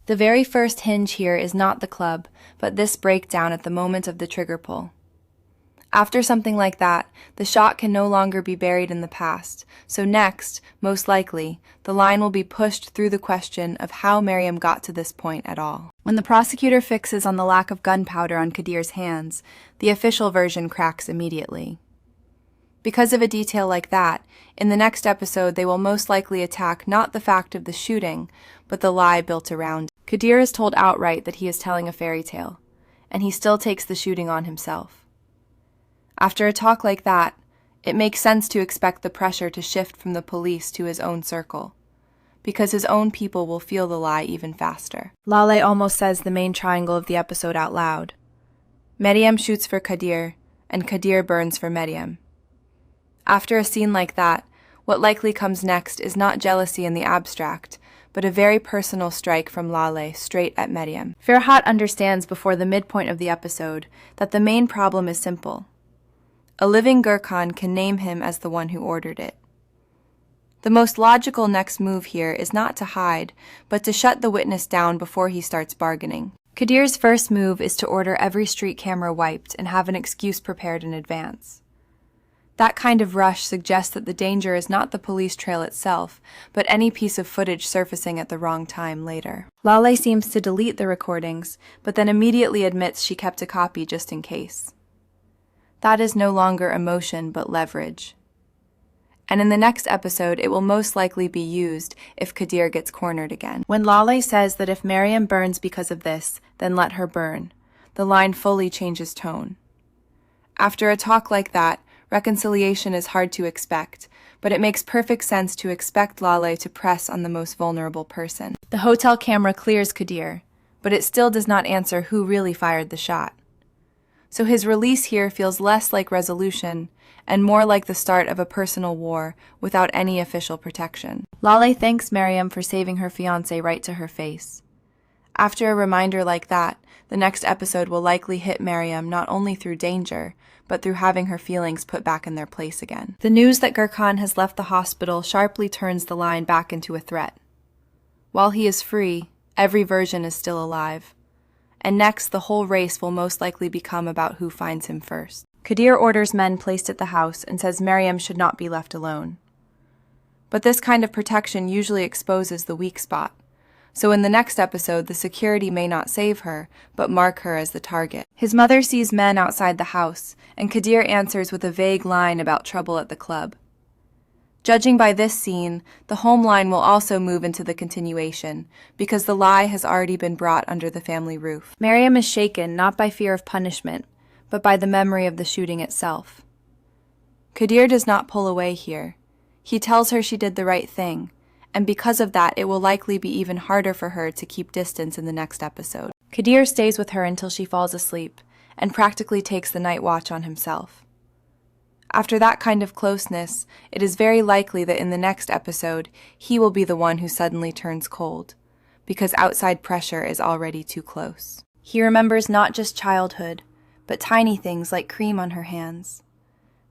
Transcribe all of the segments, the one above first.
The very first hinge here is not the club, but this breakdown at the moment of the trigger pull. After something like that, the shot can no longer be buried in the past, so next, most likely, the line will be pushed through the question of how Miriam got to this point at all. When the prosecutor fixes on the lack of gunpowder on Kadir's hands, the official version cracks immediately. Because of a detail like that, in the next episode they will most likely attack not the fact of the shooting, but the lie built around it. Kadir is told outright that he is telling a fairy tale, and he still takes the shooting on himself. After a talk like that, it makes sense to expect the pressure to shift from the police to his own circle, because his own people will feel the lie even faster. Lale almost says the main triangle of the episode out loud. Miriam shoots for Kadir, and Kadir burns for Miriam. After a scene like that, what likely comes next is not jealousy in the abstract, but a very personal strike from Lale straight at Miriam. Farhat understands before the midpoint of the episode that the main problem is simple. A living Gurkhan can name him as the one who ordered it. The most logical next move here is not to hide, but to shut the witness down before he starts bargaining. Kadir's first move is to order every street camera wiped and have an excuse prepared in advance. That kind of rush suggests that the danger is not the police trail itself, but any piece of footage surfacing at the wrong time later. Lale seems to delete the recordings, but then immediately admits she kept a copy just in case. That is no longer emotion, but leverage. And in the next episode, it will most likely be used if Kadir gets cornered again. When Lale says that if Miriam burns because of this, then let her burn, the line fully changes tone. After a talk like that, reconciliation is hard to expect, but it makes perfect sense to expect Lale to press on the most vulnerable person. The hotel camera clears Kadir, but it still does not answer who really fired the shot. So his release here feels less like resolution and more like the start of a personal war without any official protection. Lale thanks Miriam for saving her fiancé right to her face. After a reminder like that, the next episode will likely hit Miriam not only through danger, but through having her feelings put back in their place again. The news that Gurkhan has left the hospital sharply turns the line back into a threat. While he is free, every version is still alive. And next, the whole race will most likely become about who finds him first. Kadir orders men placed at the house and says Miriam should not be left alone. But this kind of protection usually exposes the weak spot. So in the next episode, the security may not save her, but mark her as the target. His mother sees men outside the house, and Kadir answers with a vague line about trouble at the club. Judging by this scene, the home line will also move into the continuation, because the lie has already been brought under the family roof. Miriam is shaken not by fear of punishment, but by the memory of the shooting itself. Kadir does not pull away here. He tells her she did the right thing, and because of that, it will likely be even harder for her to keep distance in the next episode. Kadir stays with her until she falls asleep, and practically takes the night watch on himself. After that kind of closeness, it is very likely that in the next episode, he will be the one who suddenly turns cold, because outside pressure is already too close. He remembers not just childhood, but tiny things like cream on her hands.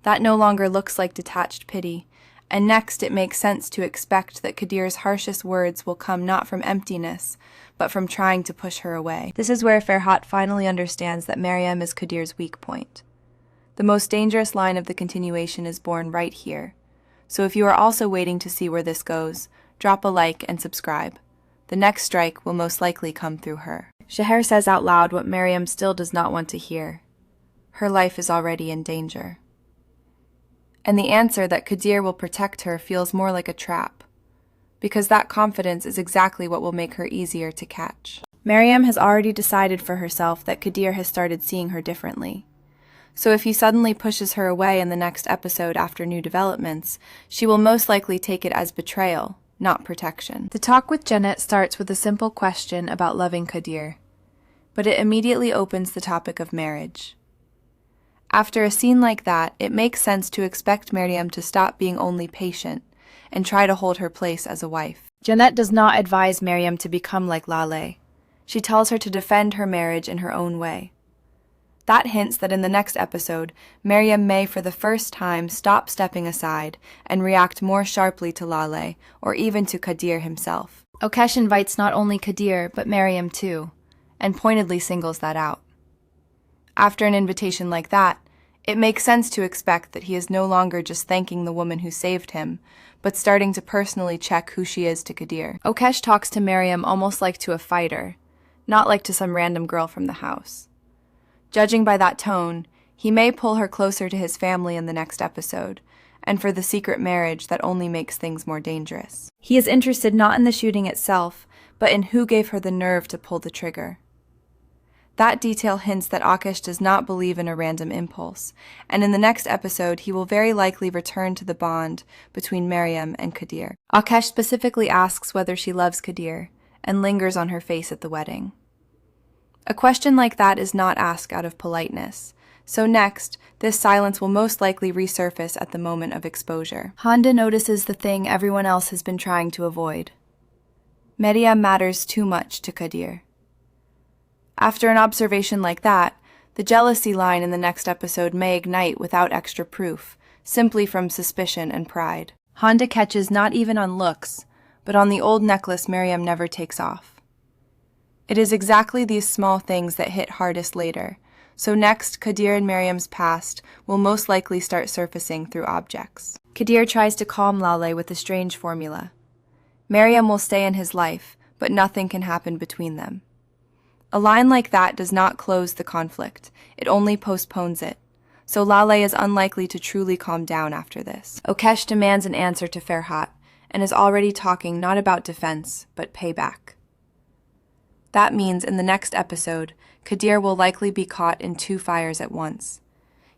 That no longer looks like detached pity, and next it makes sense to expect that Kadir's harshest words will come not from emptiness, but from trying to push her away. This is where Farhat finally understands that Miriam is Kadir's weak point. The most dangerous line of the continuation is born right here. So if you are also waiting to see where this goes, drop a like and subscribe. The next strike will most likely come through her. Shaher says out loud what Miriam still does not want to hear. Her life is already in danger. And the answer that Kadir will protect her feels more like a trap, because that confidence is exactly what will make her easier to catch. Miriam has already decided for herself that Kadir has started seeing her differently. So if he suddenly pushes her away in the next episode after new developments, she will most likely take it as betrayal, not protection. The talk with Janet starts with a simple question about loving Kadir, but it immediately opens the topic of marriage. After a scene like that, it makes sense to expect Miriam to stop being only patient and try to hold her place as a wife. Janet does not advise Miriam to become like Lale. She tells her to defend her marriage in her own way. That hints that in the next episode, Miriam may for the first time stop stepping aside and react more sharply to Lale or even to Kadir himself. Okesh invites not only Kadir, but Miriam too, and pointedly singles that out. After an invitation like that, it makes sense to expect that he is no longer just thanking the woman who saved him, but starting to personally check who she is to Kadir. Okesh talks to Miriam almost like to a fighter, not like to some random girl from the house. Judging by that tone, he may pull her closer to his family in the next episode, and for the secret marriage that only makes things more dangerous. He is interested not in the shooting itself, but in who gave her the nerve to pull the trigger. That detail hints that Okesh does not believe in a random impulse, and in the next episode he will very likely return to the bond between Miriam and Kadir. Okesh specifically asks whether she loves Kadir, and lingers on her face at the wedding. A question like that is not asked out of politeness, so next, this silence will most likely resurface at the moment of exposure. Honda notices the thing everyone else has been trying to avoid. Miriam matters too much to Kadir. After an observation like that, the jealousy line in the next episode may ignite without extra proof, simply from suspicion and pride. Honda catches not even on looks, but on the old necklace Miriam never takes off. It is exactly these small things that hit hardest later, so next, Kadir and Miriam's past will most likely start surfacing through objects. Kadir tries to calm Lale with a strange formula. Miriam will stay in his life, but nothing can happen between them. A line like that does not close the conflict, it only postpones it, so Lale is unlikely to truly calm down after this. Okesh demands an answer to Ferhat, and is already talking not about defense, but payback. That means in the next episode, Kadir will likely be caught in two fires at once.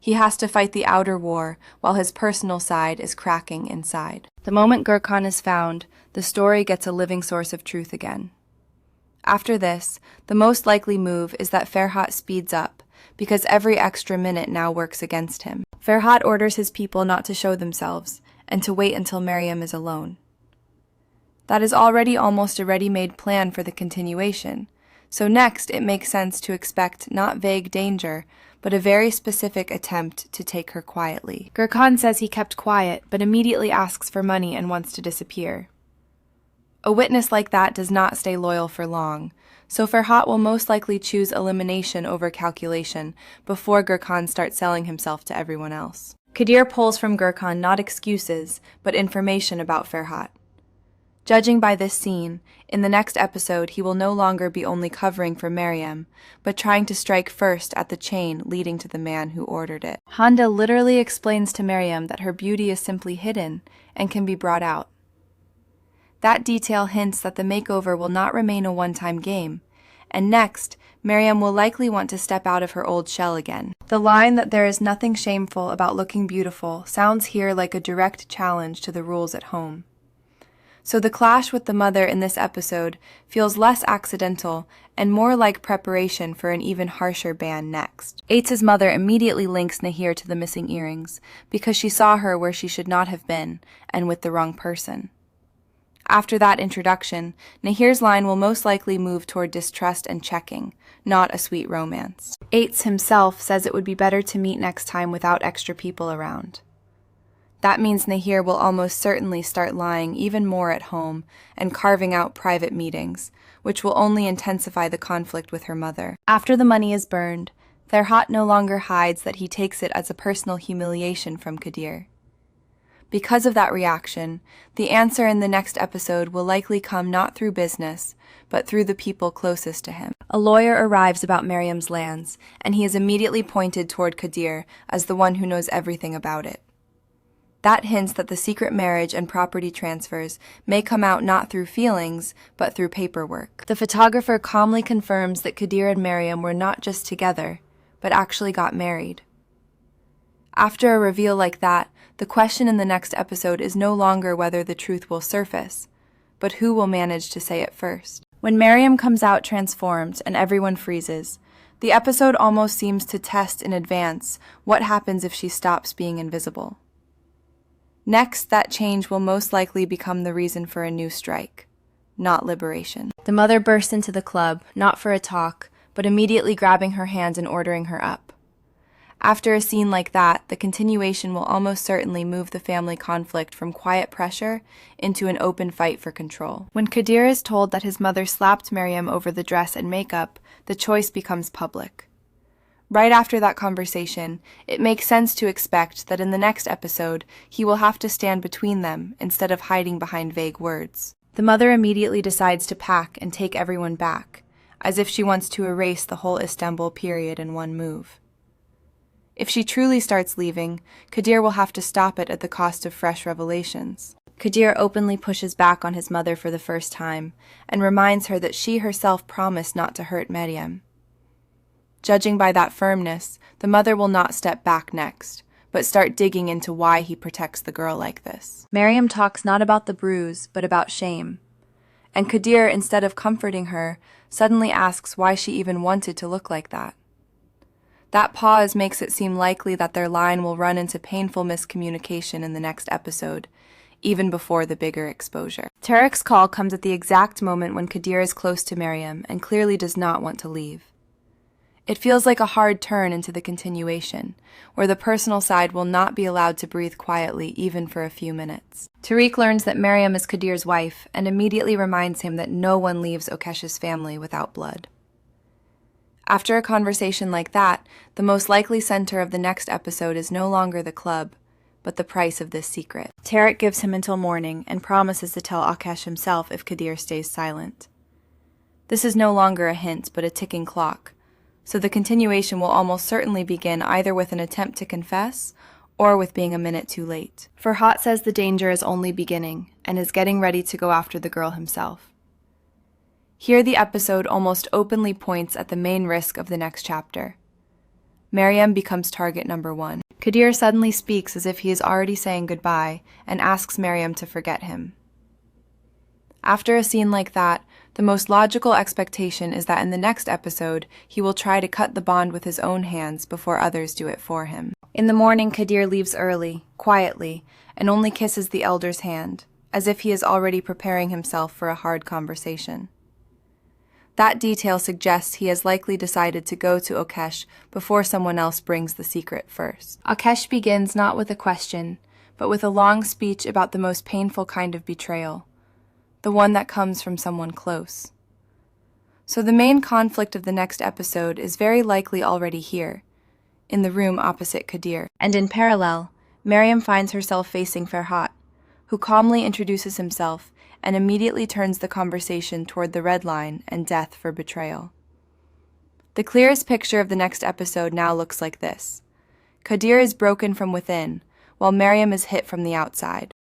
He has to fight the outer war while his personal side is cracking inside. The moment Gurkhan is found, the story gets a living source of truth again. After this, the most likely move is that Ferhat speeds up, because every extra minute now works against him. Ferhat orders his people not to show themselves, and to wait until Miriam is alone. That is already almost a ready-made plan for the continuation, so next it makes sense to expect not vague danger, but a very specific attempt to take her quietly. Gurkhan says he kept quiet, but immediately asks for money and wants to disappear. A witness like that does not stay loyal for long, so Ferhat will most likely choose elimination over calculation before Gurkhan starts selling himself to everyone else. Kadir pulls from Gurkhan not excuses, but information about Ferhat. Judging by this scene, in the next episode he will no longer be only covering for Miriam, but trying to strike first at the chain leading to the man who ordered it. Honda literally explains to Miriam that her beauty is simply hidden and can be brought out. That detail hints that the makeover will not remain a one-time game, and next, Miriam will likely want to step out of her old shell again. The line that there is nothing shameful about looking beautiful sounds here like a direct challenge to the rules at home. So the clash with the mother in this episode feels less accidental and more like preparation for an even harsher ban next. Eitz's mother immediately links Nahir to the missing earrings because she saw her where she should not have been and with the wrong person. After that introduction, Nahir's line will most likely move toward distrust and checking, not a sweet romance. Eitz himself says it would be better to meet next time without extra people around. That means Nahir will almost certainly start lying even more at home and carving out private meetings, which will only intensify the conflict with her mother. After the money is burned, Ferhat no longer hides that he takes it as a personal humiliation from Kadir. Because of that reaction, the answer in the next episode will likely come not through business, but through the people closest to him. A lawyer arrives about Miriam's lands, and he is immediately pointed toward Kadir as the one who knows everything about it. That hints that the secret marriage and property transfers may come out not through feelings, but through paperwork. The photographer calmly confirms that Kadir and Miriam were not just together, but actually got married. After a reveal like that, the question in the next episode is no longer whether the truth will surface, but who will manage to say it first. When Miriam comes out transformed and everyone freezes, the episode almost seems to test in advance what happens if she stops being invisible. Next, that change will most likely become the reason for a new strike, not liberation. The mother bursts into the club, not for a talk, but immediately grabbing her hand and ordering her up. After a scene like that, the continuation will almost certainly move the family conflict from quiet pressure into an open fight for control. When Kadir is told that his mother slapped Miriam over the dress and makeup, the choice becomes public. Right after that conversation, it makes sense to expect that in the next episode, he will have to stand between them instead of hiding behind vague words. The mother immediately decides to pack and take everyone back, as if she wants to erase the whole Istanbul period in one move. If she truly starts leaving, Kadir will have to stop it at the cost of fresh revelations. Kadir openly pushes back on his mother for the first time and reminds her that she herself promised not to hurt Meryem. Judging by that firmness, the mother will not step back next, but start digging into why he protects the girl like this. Meryem talks not about the bruise, but about shame. And Kadir, instead of comforting her, suddenly asks why she even wanted to look like that. That pause makes it seem likely that their line will run into painful miscommunication in the next episode, even before the bigger exposure. Tarek's call comes at the exact moment when Kadir is close to Meryem and clearly does not want to leave. It feels like a hard turn into the continuation, where the personal side will not be allowed to breathe quietly even for a few minutes. Tariq learns that Meryem is Kadir's wife and immediately reminds him that no one leaves Okesh's family without blood. After a conversation like that, the most likely center of the next episode is no longer the club, but the price of this secret. Tarek gives him until morning and promises to tell Akesh himself if Kadir stays silent. This is no longer a hint, but a ticking clock, so the continuation will almost certainly begin either with an attempt to confess or with being a minute too late. Farhat says the danger is only beginning and is getting ready to go after the girl himself. Here the episode almost openly points at the main risk of the next chapter. Meryem becomes target number one. Kadir suddenly speaks as if he is already saying goodbye and asks Meryem to forget him. After a scene like that, the most logical expectation is that in the next episode, he will try to cut the bond with his own hands before others do it for him. In the morning, Kadir leaves early, quietly, and only kisses the elder's hand, as if he is already preparing himself for a hard conversation. That detail suggests he has likely decided to go to Okesh before someone else brings the secret first. Okesh begins not with a question, but with a long speech about the most painful kind of betrayal, the one that comes from someone close. So the main conflict of the next episode is very likely already here, in the room opposite Kadir. And in parallel, Meryem finds herself facing Farhat, who calmly introduces himself and immediately turns the conversation toward the red line and death for betrayal. The clearest picture of the next episode now looks like this. Kadir is broken from within, while Meryem is hit from the outside.